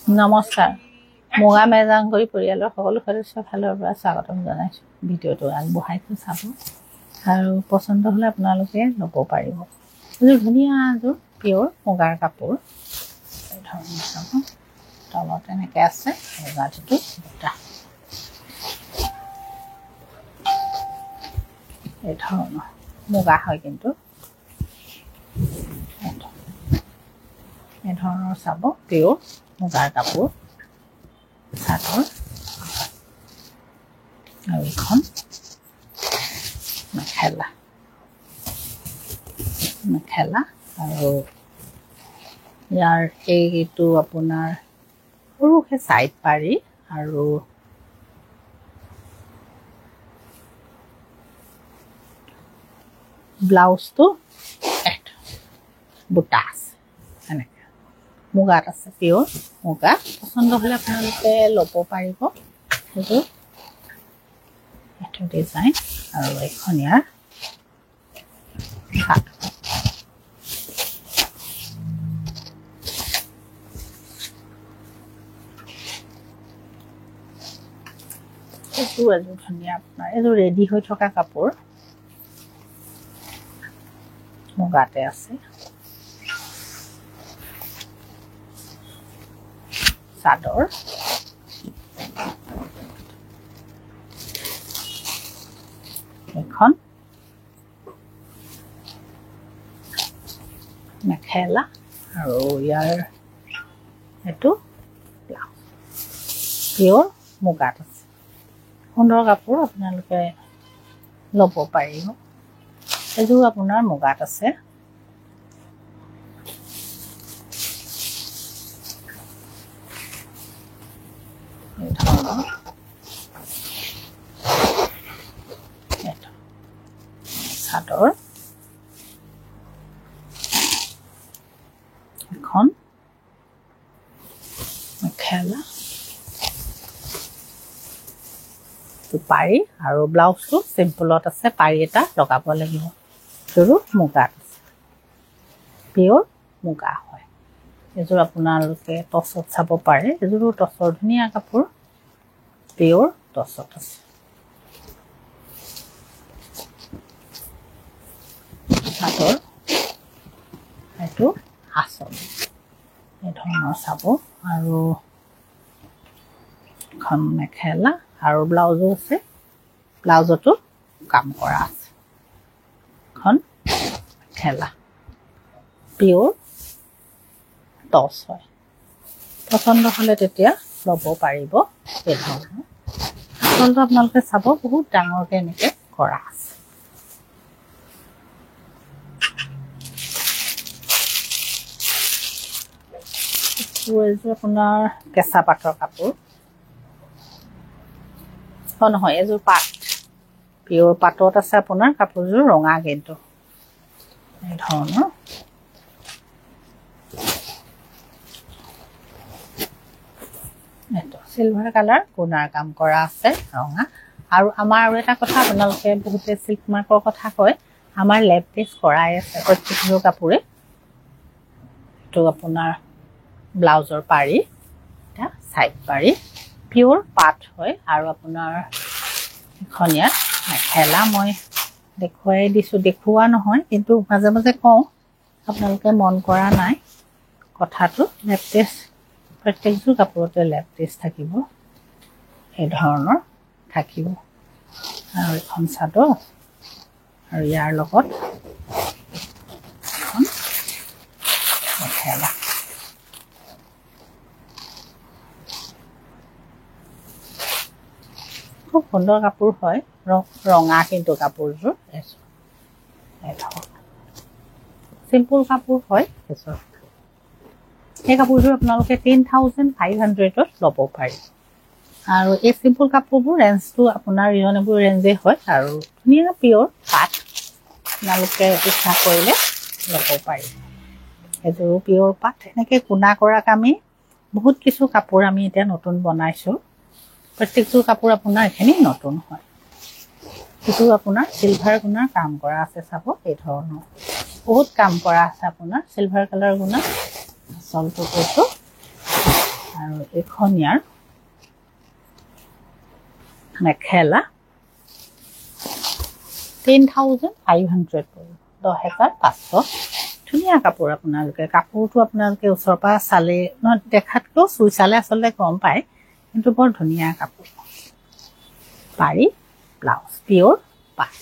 নমস্কাৰ মুগা মেজাংগৰি পৰিয়ালৰ সকলো সদস্যৰ ফালৰ পৰা স্বাগতম জনাইছোঁ ভিডিঅ'টো আগবঢ়াইছোঁ চাব আৰু পছন্দ হ'লে আপোনালোকে ল'ব পাৰিব এযোৰ ধুনীয়া এযোৰ পিয়ৰ মুগাৰ কাপোৰ এই ধৰণৰ চাব তলত এনেকৈ আছে মুগাটো দুটা এই ধৰণৰ মুগা হয় কিন্তু এই ধৰণৰ চাব পিয়ৰ মুগাৰ কাপোৰ চাদৰ আৰু এখন মেখেলা আৰু ইয়াৰ এইটো আপোনাৰ সৰুকৈ ছাইড পাৰি আৰু ব্লাউজটো বুটা আছে এনেকৈ মুগাত আছে পিয়ৰ মুগা পচন্দ হ'লে আপোনালোকে ল'ব পাৰিব এইযোৰ এইটো ডিজাইন আৰু এখন ইয়াৰ এইটো এযোৰ ধুনীয়া আপোনাৰ এইযোৰ ৰেডি হৈ থকা কাপোৰ মুগাতে আছে চাদৰ এখন মেখেলা আৰু ইয়াৰ এইটো পিয়ৰ মুগাত আছে সুন্দৰ কাপোৰ আপোনালোকে ল'ব পাৰিব এইযোৰ আপোনাৰ মুগাত আছে চাদৰ এখন মেখেলা পাৰি আৰু ব্লাউজটো চিম্পলত আছে পাৰি এটা লগাব লাগিব এইযোৰো মুগাত আছে পিয়ৰ মুগা হয় এইযোৰ আপোনালোকে টচত চাব পাৰে এইযোৰো টচৰ ধুনীয়া কাপোৰ পিয়ৰ টচত আছে চাদৰ এইটো আচল এই ধৰণৰ চাব আৰু এখন মেখেলা আৰু ব্লাউজো আছে ব্লাউজতো কাম কৰা আছে এখন মেখেলা পিয়ৰ টচ হয় পচন্দ হ'লে তেতিয়া ল'ব পাৰিব এই ধৰণৰ আচলতে আপোনালোকে চাব বহুত ডাঙৰকৈ এনেকৈ কৰা আছে এইযোৰ আপোনাৰ কেঁচা পাটৰ কাপোৰ নহয় এযোৰ পাট পিয়ৰ পাটত আছে আপোনাৰ কাপোৰযোৰ ৰঙা কিন্তু এই ধৰণৰ এইটো চিলভাৰ কালাৰ গুণাৰ কাম কৰা আছে ৰঙা আৰু আমাৰ আৰু এটা কথা আপোনালোকে বহুতে চিল্ক মাৰ্কৰ কথা কয় আমাৰ লেপ টেষ্ট কৰাই আছে প্ৰত্যেকযোৰ কাপোৰে এইটো আপোনাৰ ব্লাউজৰ পাৰি এটা ছাইড পাৰি পিয়ৰ পাট হয় আৰু আপোনাৰ এখন ইয়াত মেখেলা মই দেখুৱাই দিছোঁ দেখুওৱা নহয় কিন্তু মাজে মাজে কওঁ আপোনালোকে মন কৰা নাই কথাটো লেপ টেষ্ট প্ৰত্যেকযোৰ কাপোৰতে লেপ টেষ্ট থাকিব এই ধৰণৰ থাকিব আৰু এখন চাদৰ আৰু ইয়াৰ লগত এখন মেখেলা খুব সুন্দৰ কাপোৰ হয় ৰঙা কিন্তু কাপোৰযোৰ চিম্পুল কাপোৰ হয় এযোৰ সেই কাপোৰযোৰ আপোনালোকে 10,500ত ল'ব পাৰি আৰু এই চিম্পুল কাপোৰবোৰ ৰেঞ্জটো আপোনাৰ ৰিজনেবল ৰেঞ্জেই হয় আৰু ধুনীয়া পিয়ৰ পাট আপোনালোকে ইচ্ছা কৰিলে ল'ব পাৰি এযোৰো পিয়ৰ পাট এনেকৈ গুণা কৰা কামেই বহুত কিছু কাপোৰ আমি এতিয়া নতুন বনাইছোঁ প্ৰত্যেকযোৰ কাপোৰ আপোনাৰ এইখিনি নতুন হয় এইটো আপোনাৰ চিলভাৰ গুণাৰ কাম কৰা আছে চাব এই ধৰণৰ বহুত কাম কৰা আছে আপোনাৰ সিলভাৰ কালাৰ গুণা আচলটো কৈছো আৰু এখন ইয়াৰ মেখেলা 10,500 পৰিব 10,500 ধুনীয়া কাপোৰ আপোনালোকে কাপোৰটো আপোনালোকে ওচৰৰ পৰা চালে দেখাতকৈ চুই চালে আচলতে গম পায় কিন্তু বৰ ধুনীয়া কাপোৰ পাৰি ব্লাউজ পিয়ৰ পাট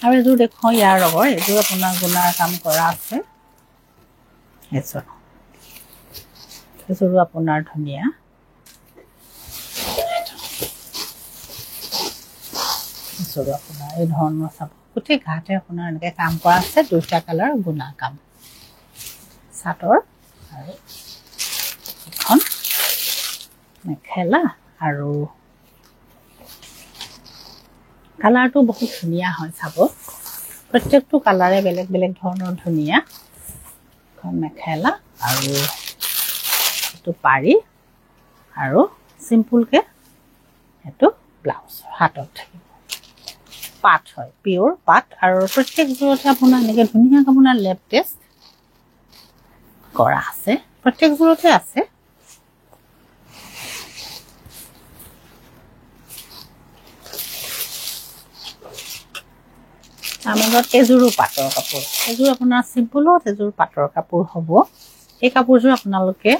আৰু এযোৰ দেখুৱাওঁ ইয়াৰ লগৰ এযোৰ আপোনাৰ গুণাৰ কাম কৰা আছে এযোৰো আপোনাৰ ধুনীয়া এযোৰো আপোনাৰ এই ধৰণৰ চাব গোটেই ঘাটে আপোনাৰ এনেকৈ কাম কৰা আছে দুটা কালাৰ গুণা কাম চাদৰ আৰু এখন মেখেলা আৰু কালাৰটো বহুত ধুনীয়া হয় চাব প্ৰত্যেকটো কালাৰে বেলেগ বেলেগ ধৰণৰ ধুনীয়া এখন মেখেলা আৰু এইটো পাৰি আৰু চিম্পুলকৈ এইটো ব্লাউজ হাতত থাকিব পাট হয় পিয়ৰ পাট আৰু প্ৰত্যেকযোৰতে আপোনাৰ এনেকৈ ধুনীয়াকৈ আপোনাৰ লেপ টেষ্ট কৰা আছে প্ৰত্যেকযোৰতে আছে আমাৰ এযোৰো পাটৰ কাপোৰ এযোৰ আপোনাৰ চিম্পুলত এযোৰ পাটৰ কাপোৰ হ'ব এই কাপোৰযোৰ আপোনালোকে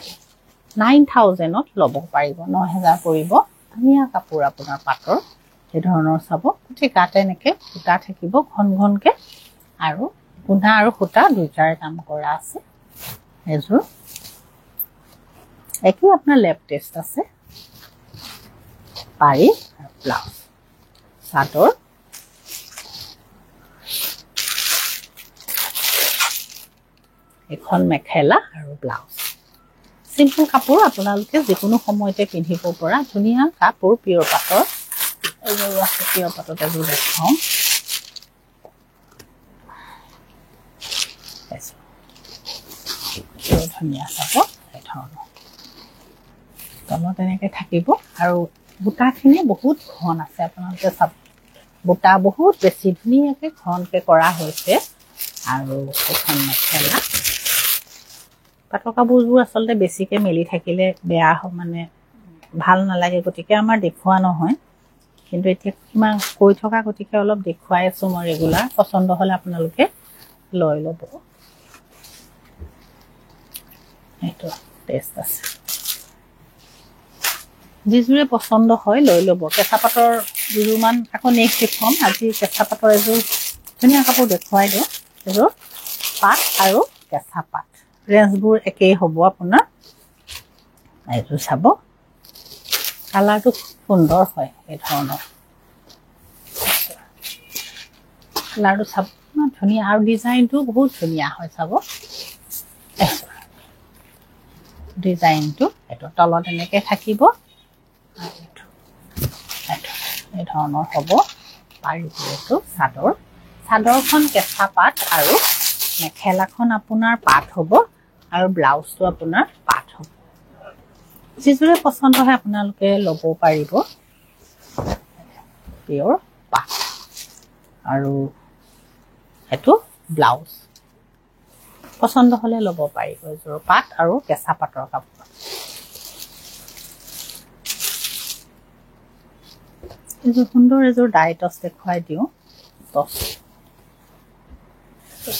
9,000ত ল'ব পাৰিব 9,000 পৰিব ধুনীয়া কাপোৰ আপোনাৰ পাটৰ এই ধৰণৰ চাব গোটেই গাতে এনেকৈ সূতা থাকিব ঘন ঘনকৈ আৰু গুণা আৰু সূতা দুইটাৰে কাম কৰা আছে এযোৰ একো আপোনাৰ লেপ টেষ্ট আছে পাৰি আৰু ব্লাউজ চাদৰ এখন মেখেলা আৰু ব্লাউজ চিম্পুল কাপোৰ আপোনালোকে যিকোনো সময়তে পিন্ধিব পৰা ধুনীয়া কাপোৰ পিয়ৰ পাটৰ এযোৰ আছে পিয়ৰ পাটত এযোৰ দেখাওঁ ধুনীয়া চাব এই ধৰণৰ তলত এনেকৈ থাকিব আৰু বুটাখিনি বহুত ঘন আছে আপোনালোকে চাব বুটা বহুত বেছি ধুনীয়াকৈ ঘনকৈ কৰা হৈছে আৰু এখন মেখেলা পাটৰ কাপোৰবোৰ আচলতে বেছিকৈ মেলি থাকিলে বেয়া মানে ভাল নালাগে গতিকে আমাৰ দেখুওৱা নহয় কিন্তু এতিয়া কিমান কৈ থকা গতিকে অলপ দেখুৱাই আছোঁ মই ৰেগুলাৰ পচন্দ হ'লে আপোনালোকে লৈ ল'ব এইটো টেষ্ট আছে যিযোৰে পচন্দ হয় লৈ ল'ব কেঁচা পাটৰ দুযোৰমান আকৌ নেক্সট দেখুৱাম আজি কেঁচা পাটৰ এযোৰ ধুনীয়া কাপোৰ দেখুৱাই দিওঁ এযোৰ পাট আৰু কেঁচা পাট ৰেঞ্জবোৰ একেই হ'ব আপোনাৰ এইযোৰ চাব কালাৰটো সুন্দৰ হয় এই ধৰণৰ কালাৰটো চাব ইমান ধুনীয়া আৰু ডিজাইনটো বহুত ধুনীয়া হয় চাব ডিজাইনটো এইটো তলত এনেকৈ থাকিব এই ধৰণৰ হ'ব পাৰিব এইটো চাদৰখন কেঁচা পাট আৰু মেখেলাখন আপোনাৰ পাট হ'ব আৰু ব্লাউজটো আপোনাৰ পাট হ'ব যিযোৰে পচন্দ হয় আপোনালোকে ল'ব পাৰিব পিয়ৰ পাট আৰু এইটো ব্লাউজ পচন্দ হ'লে ল'ব পাৰিব এযোৰ পাট আৰু কেঁচা পাটৰ কাপোৰ এযোৰ সুন্দৰ এযোৰ ডাই টচ দেখুৱাই দিওঁ টচ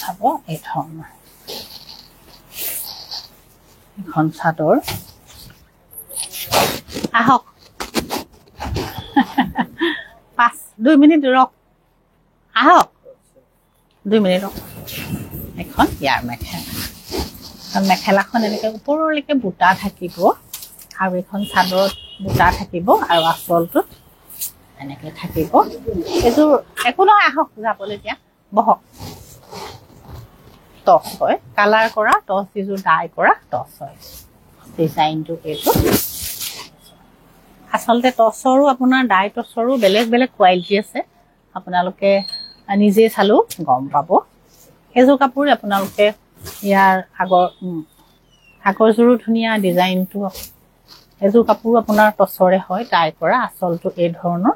চাব এই ধৰণৰ এখন চাদৰ আহক 2 মিনিট ৰখ আহক 2 মিনিট ৰখ এখন ইয়াৰ মেখেলাখন এনেকৈ ওপৰলৈকে বুটা থাকিব আৰু এখন চাদৰত বুটা থাকিব আৰু আঁচলটোত এনেকৈ থাকিব এযোৰ একো নহয় আহক যাবলৈ এতিয়া বহক টচ হয় কালাৰ কৰা টচ যিযোৰ ডাই কৰা টচ হয় ডিজাইনটো এইটো আচলতে টচৰো আপোনাৰ ডাই টচৰো বেলেগ বেলেগ কোৱালিটি আছে আপোনালোকে নিজে চালেও গম পাব এযোৰ কাপোৰ আপোনালোকে ইয়াৰ আগৰযোৰো ধুনীয়া ডিজাইনটো এযোৰ কাপোৰ আপোনাৰ টচৰে হয় ডাই কৰা আচলটো এই ধৰণৰ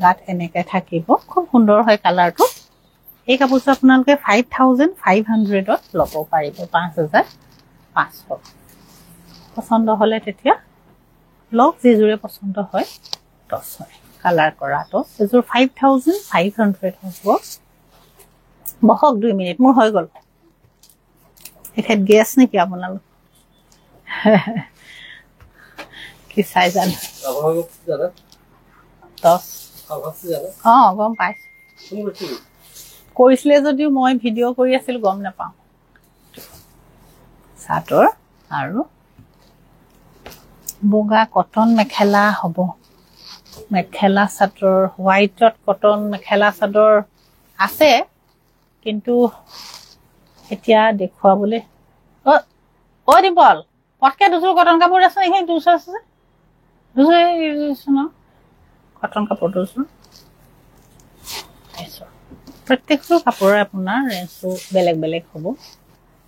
গাত এনেকৈ থাকিব খুব সুন্দৰ হয় কালাৰটো এই কাপোৰটো আপোনালোকে 5,500ত ল'ব পাৰিব 5,000 500 পছন্দ হলে তেতিয়া লওক যিযোৰে পছন্দ হয় টছ হয় কালাৰ কৰা টছ এযোৰ 5500 হ'ব বহক 2 মিনিট মোৰ হৈ গ'ল এখেত গেছ নেকি আপোনালোক কি চাই জান টছ গম পাইছো কৰিছিলে যদিও মই ভিডিঅ' কৰি আছিল গম নাপাওঁ চাদৰ আৰু বগা কটন মেখেলা হ'ব মেখেলা চাদৰ হোৱাইটত কটন মেখেলা চাদৰ আছে কিন্তু এতিয়া দেখুৱাবলৈ অ দিবল পটকে দুযোৰ কটন কাপোৰ আছে নেকি দুযোৰ আছে দুযোৰ কটন কাপোৰ দুযোৰ প্ৰত্যেকটো কাপোৰৰ আপোনাৰ ৰেঞ্জটো বেলেগ বেলেগ হ'ব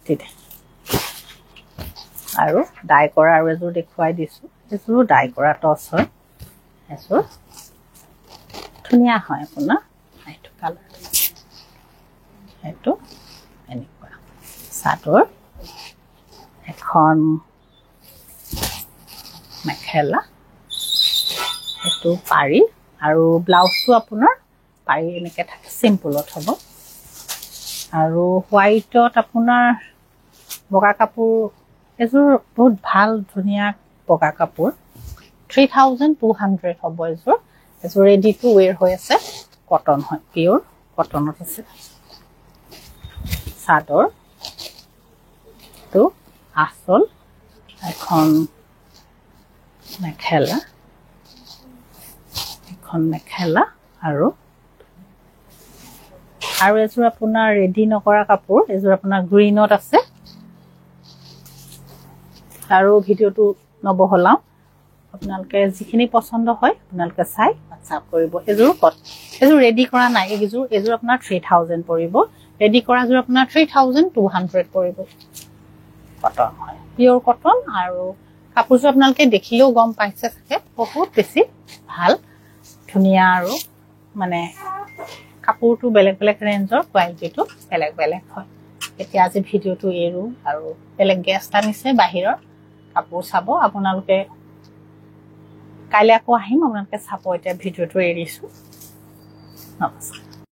তেতিয়া আৰু ডাই কৰা আৰু এযোৰ দেখুৱাই দিছোঁ এযোৰো ডাই কৰা টছ হয় এযোৰ ধুনীয়া হয় আপোনাৰ এইটো কালাৰ এইটো এনেকুৱা চাদৰ এখন মেখেলা এইটো পাৰি আৰু ব্লাউজটো আপোনাৰ পাৰি এনেকৈ থাকে চিম্পুলত হ'ব আৰু হোৱাইটত আপোনাৰ বগা কাপোৰ এযোৰ বহুত ভাল ধুনীয়া বগা কাপোৰ 3200 হ'ব এযোৰ ৰেডি টু ৱেৰ হৈ আছে কটন হয় পিয়ৰ কটনত আছে চাদৰ তো আচল এখন মেখেলা আৰু এযোৰ আপোনাৰ ৰেডি নকৰা কাপোৰ এযোৰ আপোনাৰ গ্ৰীনত আছে আৰু ভিডিঅ'টো নবহলাও আপোনালোকে যিখিনি পছন্দ হয় আপোনালোকে চাই হোৱাটছআপ কৰিব এযোৰ ৰেডি কৰা নাই এযোৰ আপোনাৰ 3000 পৰিব ৰেডি কৰা যোৰ আপোনাৰ 3200 পৰিব কটন হয় পিয়ৰ কটন আৰু কাপোৰযোৰ আপোনালোকে দেখিলেও গম পাইছে চাগে বহুত বেছি ভাল ধুনীয়া আৰু মানে কাপোৰটো বেলেগ বেলেগ ৰেঞ্জৰ কোৱালিটিটো বেলেগ বেলেগ হয় এতিয়া আজি ভিডিঅ'টো এৰো আৰু বেলেগ গেষ্ট আনিছে বাহিৰৰ কাপোৰ চাব আপোনালোকে কাইলৈ আকৌ আহিম আপোনালোকে চাব এতিয়া ভিডিঅ'টো এৰিছোঁ নমস্কাৰ